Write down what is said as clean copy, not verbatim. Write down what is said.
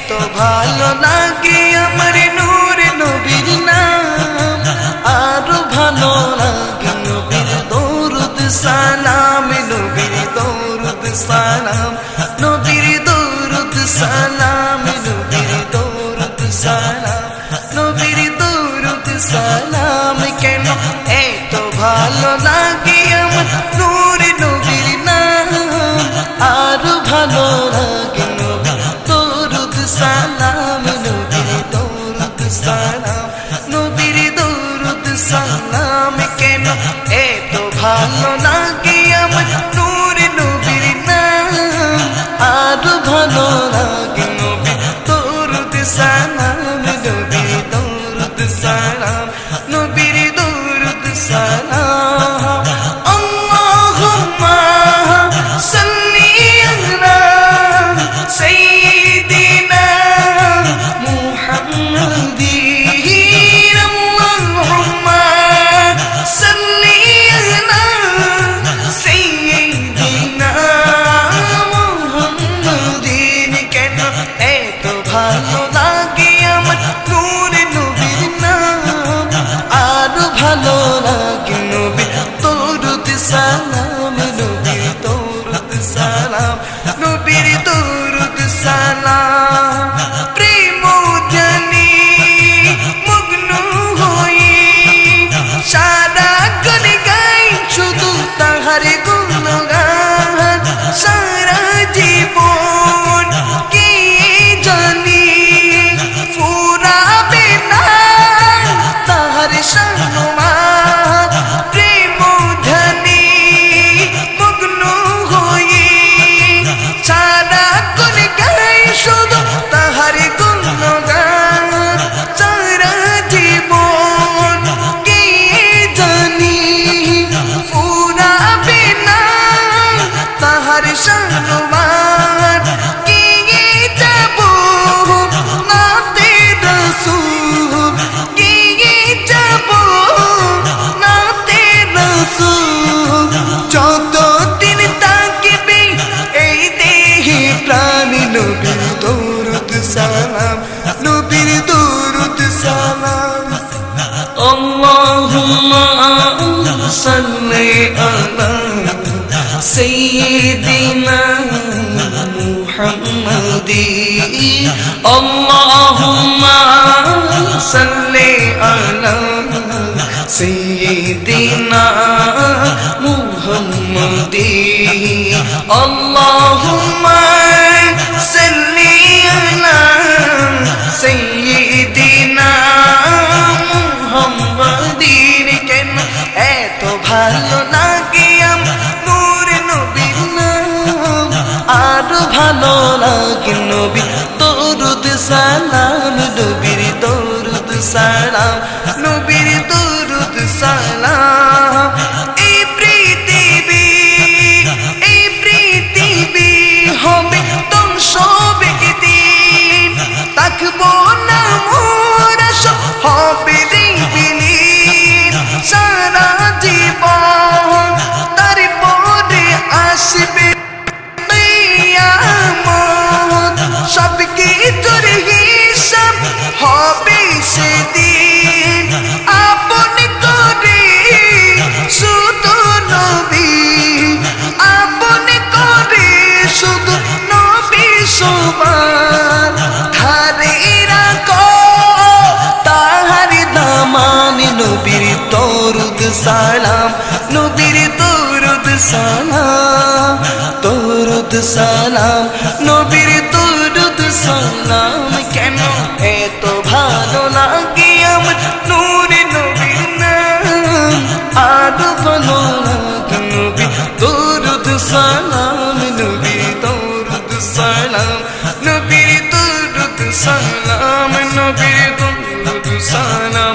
এত ভালো লাগে আমার নূর নবীর নাম, আরো ভালো লাগে নবীর দরুদ সালাম, নবীর দরুদ সালাম, নবীর দরুদ সালাম, নবীর দরুদ সালাম, নবীর দরুদ সালাম। কেন এত ভালো লাগে আমার নূর নবীর নাম, আরো ভালো লাগে নবীর দরুদ সালাম, নবীর দরুদ সালাম, নবীর দরুদ সালাম। কেন এত ভালো লাগে আমার নূর নবীর নাম, আরো ভালো লাগে নবীর দরুদ সালাম, নবীর দরুদ সালাম, নবীর দরুদ সালাম। আল্লাহুম্মা সাল্লি আলা সাইয়্যিদিনা মুহাম্মাদিন, আল্লাহুম্মা সাল্লি আলা সাইয়্যিদিনা মুহাম্মাদিন। কেন এত ভালো লাগে আমার নূর নবীর নাম, আরো ভালো লাগে নবীর দরুদ সালাম, নবীর দরুদ সালাম, নবীর দরুদ সালাম। প্রেম জানি মগ্ন হয়ে সারা গান গাই শুধু তাহার গুণগান, সারা জীবন কে জানি ফুরাবে না তাহার সম্মান। প্রেম ধ্যানে মগ্ন হয়ে সারা গান গাই শুধু তাহার গুণগান, সারা জীবন কে জানি ফুরাবে না তাহার সম্মান। কে যাব নাতে রাসূল, কে যাব নাতে রাসূল, যতদিন থাকিবে এই দেহে প্রাণ, নবীর দরুদ সালাম, নবীর দরুদ সালাম। আল্লাহুম্মা সাল্লি আলা সাইয়্যিদিনা মুহাম্মাদিন, আল্লাহুম্মা সাল্লি আলা সাইয়্যিদিনা মুহাম্মাদিন, আল্লাহুম্মা সাল্লি আলা সাইয়্যিদিনা মুহাম্মাদিন। কেন এত ভালো লাগে আমার নূর নবীর নাম, আরো ভালো লাগে নবীর দরুদ সালাম, নবীর দরুদ সালাম, নবীর দরুদ সালাম। এই পৃথিবী হবে ধ্বংস একদিন, থাকবো না মোরা সব হবে বিলীন, সারা জীবন তারপরে আসবে কিয়ামত, সব কিছুর হিসাব হবে সেদিন। আপন করে শুধু নবী, আপন করে শুধু নবী সবার ধারে রাখো তাহার দামান, নবীর দরুদ সালাম, নবীর দরুদ সালাম, দরুদ সালাম, নবীর দরুদ সালাম। কেন এত ভালো লাগে আমার নূর নবীর নাম, আরো ভালো লাগে নবীর দরুদ সালাম, নবীর দরুদ সালাম, নবীর দরুদ সালাম, নবীর দরুদ সালাম।